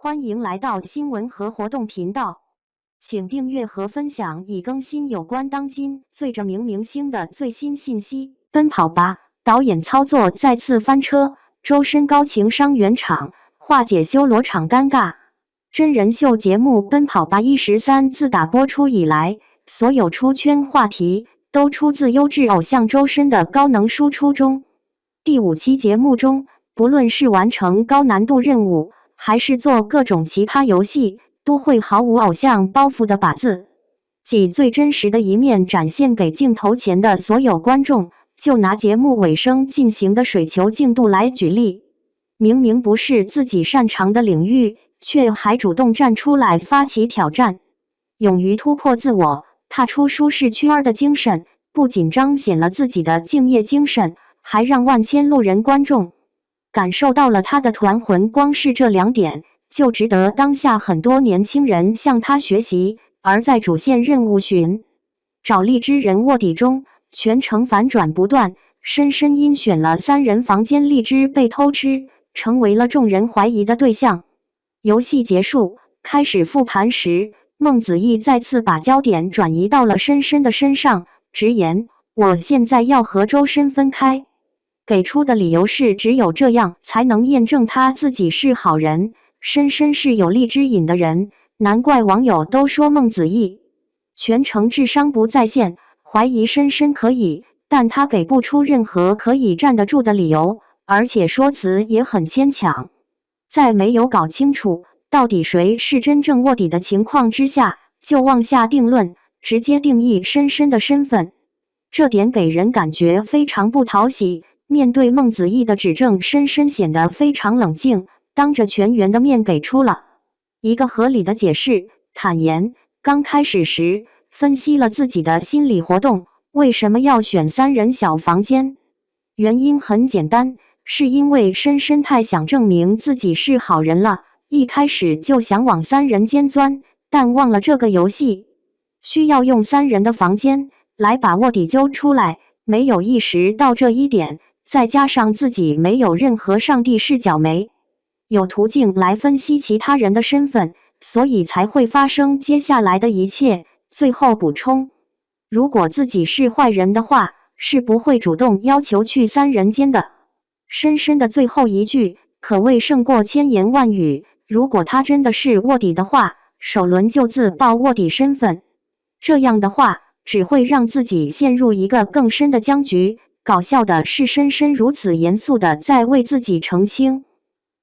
欢迎来到新闻和活动频道，请订阅和分享已更新有关当今最着名明星的最新信息。奔跑吧导演操作再次翻车，周深高情商圆场，化解修罗场尴尬。真人秀节目《奔跑吧113》自打播出以来，所有出圈话题都出自优质偶像周深的高能输出中。第5期节目中，不论是完成高难度任务，还是做各种奇葩游戏，都会毫无偶像包袱的把自己最真实的一面展现给镜头前的所有观众。就拿节目尾声进行的水球竞渡来举例，明明不是自己擅长的领域，却还主动站出来发起挑战，勇于突破自我，踏出舒适圈的精神，不仅彰显了自己的敬业精神，还让万千路人观众感受到了他的团魂。光是这2点就值得当下很多年轻人向他学习。而在主线任务寻找荔枝人卧底中，全程反转不断，深深因选了3人房间荔枝被偷吃，成为了众人怀疑的对象。游戏结束，开始复盘时，孟子义再次把焦点转移到了深深的身上，直言：“我现在要和周深分开。”给出的理由是，只有这样才能验证他自己是好人。深深是有荔枝瘾的人，难怪网友都说孟子义全程智商不在线，怀疑深深可以，但他给不出任何可以站得住的理由，而且说辞也很牵强。在没有搞清楚到底谁是真正卧底的情况之下，就妄下定论，直接定义深深的身份，这点给人感觉非常不讨喜。面对孟子义的指证，深深显得非常冷静，当着全员的面给出了一个合理的解释，坦言刚开始时分析了自己的心理活动，为什么要选3人小房间？原因很简单，是因为深深太想证明自己是好人了，一开始就想往3人间钻，但忘了这个游戏需要用3人的房间来把卧底揪出来，没有意识到这一点，再加上自己没有任何上帝视角，没有途径来分析其他人的身份，所以才会发生接下来的一切。最后补充，如果自己是坏人的话，是不会主动要求去3人间的。深深的最后一句可谓胜过千言万语，如果他真的是卧底的话，首轮就自曝卧底身份，这样的话只会让自己陷入一个更深的僵局。搞笑的是，深深如此严肃的在为自己澄清，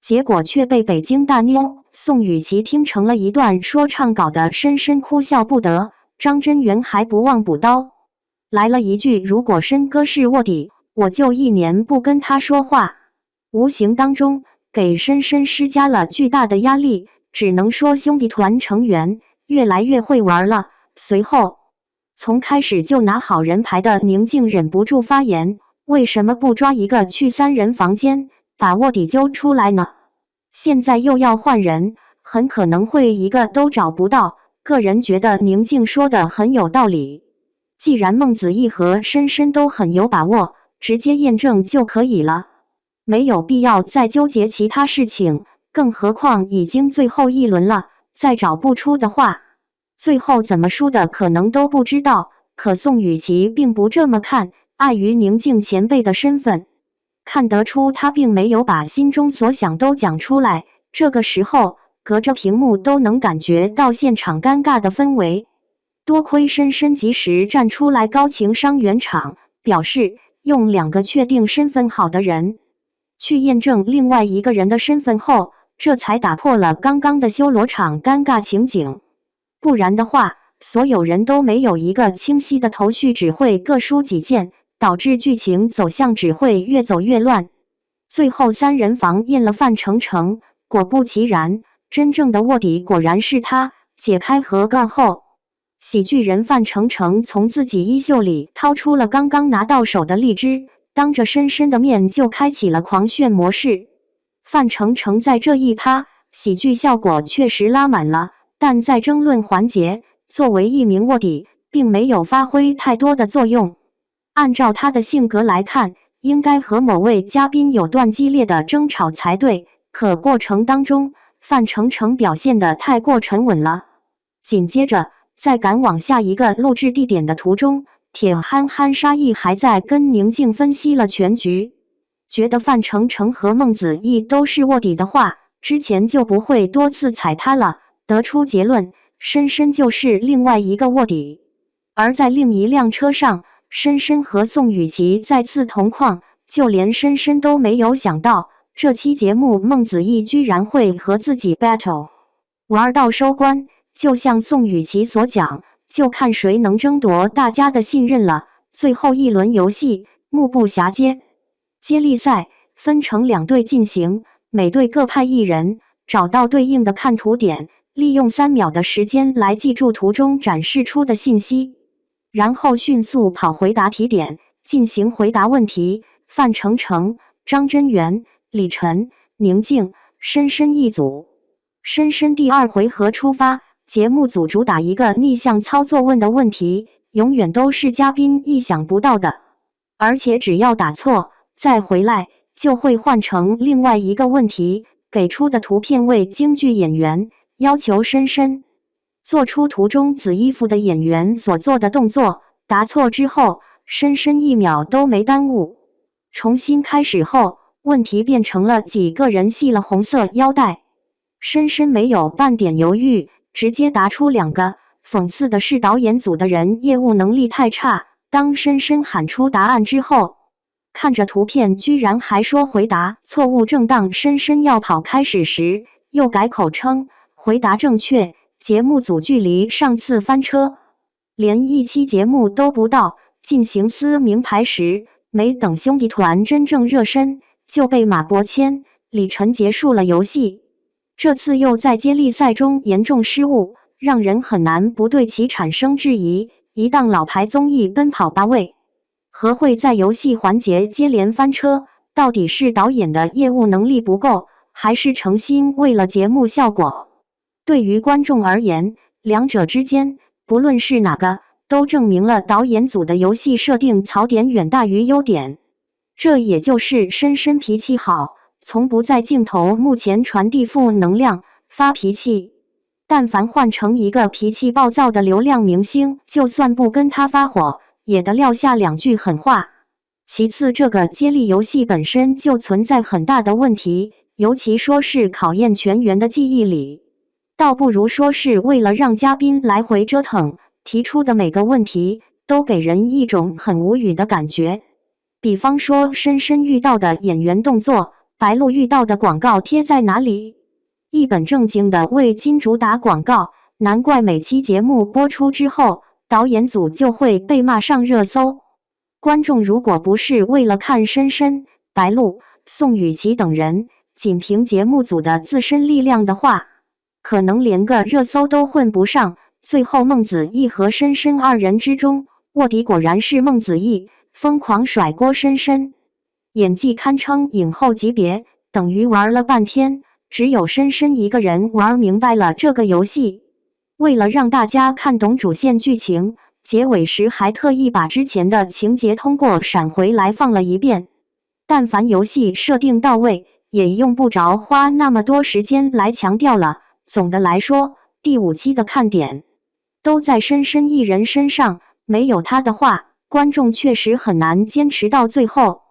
结果却被北京大妞宋雨琦听成了一段说唱稿的深深哭笑不得。张真源还不忘补刀，来了一句：“如果深哥是卧底，我就1年不跟他说话。”无形当中给深深施加了巨大的压力，只能说兄弟团成员越来越会玩了。随后，从开始就拿好人牌的宁静忍不住发言：“为什么不抓一个去3人房间，把卧底揪出来呢？现在又要换人，很可能会一个都找不到。”个人觉得宁静说的很有道理，既然孟子义和深深都很有把握，直接验证就可以了，没有必要再纠结其他事情，更何况已经最后1轮了，再找不出的话，最后怎么输的可能都不知道。可宋雨琦并不这么看，碍于宁静前辈的身份，看得出他并没有把心中所想都讲出来。这个时候隔着屏幕都能感觉到现场尴尬的氛围，多亏深深及时站出来高情商圆场，表示用2个确定身份好的人去验证另外一个人的身份后，这才打破了刚刚的修罗场尴尬情景。不然的话，所有人都没有一个清晰的头绪，只会各抒己见，导致剧情走向只会越走越乱。最后3人房验了范丞丞，果不其然，真正的卧底果然是他。解开盒盖后，喜剧人范丞丞从自己衣袖里掏出了刚刚拿到手的荔枝，当着深深的面就开启了狂炫模式。范丞丞在这一趴喜剧效果确实拉满了，但在争论环节，作为一名卧底，并没有发挥太多的作用。按照他的性格来看，应该和某位嘉宾有段激烈的争吵才对，可过程当中范丞丞表现得太过沉稳了。紧接着，在赶往下一个录制地点的途中，铁憨憨沙溢还在跟宁静分析了全局，觉得范丞丞和孟子义都是卧底的话，之前就不会多次踩他了，得出结论，深深就是另外一个卧底。而在另一辆车上，深深和宋雨琦再次同框，就连深深都没有想到，这期节目孟子义居然会和自己 battle， 玩到收官。就像宋雨琦所讲，就看谁能争夺大家的信任了。最后一轮游戏，目不暇接。接力赛分成2队进行，每队各派1人，找到对应的看图点，利用3秒的时间来记住图中展示出的信息，然后迅速跑回答题点，进行回答问题。范丞丞、张真源、李晨、宁静、深深一组。深深第2回合出发，节目组主打一个逆向操作，问的问题永远都是嘉宾意想不到的，而且只要打错再回来就会换成另外一个问题。给出的图片为京剧演员，要求深深做出图中紫衣服的演员所做的动作，答错之后深深1秒都没耽误。重新开始后，问题变成了几个人系了红色腰带，深深没有半点犹豫，直接答出2个。讽刺的是，导演组的人业务能力太差，当深深喊出答案之后，看着图片居然还说回答错误。正当深深要跑开始时，又改口称回答正确。节目组距离上次翻车连1期节目都不到，进行撕名牌时，没等兄弟团真正热身，就被马伯骞、李晨结束了游戏。这次又在接力赛中严重失误，让人很难不对其产生质疑。一档老牌综艺《奔跑吧》为何会在游戏环节接连翻车？到底是导演的业务能力不够，还是诚心为了节目效果？对于观众而言，两者之间不论是哪个，都证明了导演组的游戏设定槽点远大于优点。这也就是深深脾气好，从不在镜头目前传递负能量、发脾气。但凡换成一个脾气暴躁的流量明星，就算不跟他发火，也得撂下2句狠话。其次，这个接力游戏本身就存在很大的问题，尤其说是考验全员的记忆力，倒不如说是为了让嘉宾来回折腾，提出的每个问题都给人一种很无语的感觉。比方说深深遇到的演员动作，白鹿遇到的广告贴在哪里？一本正经的为金主打广告，难怪每期节目播出之后，导演组就会被骂上热搜。观众如果不是为了看深深、白鹿、宋雨琦等人，仅凭节目组的自身力量的话，可能连个热搜都混不上。最后孟子义和深深2人之中，卧底果然是孟子义，疯狂甩锅深深，演技堪称影后级别，等于玩了半天，只有深深一个人玩明白了这个游戏。为了让大家看懂主线剧情，结尾时还特意把之前的情节通过闪回来放了一遍。但凡游戏设定到位，也用不着花那么多时间来强调了。总的来说，第5期的看点都在深深一人身上，没有他的话，观众确实很难坚持到最后。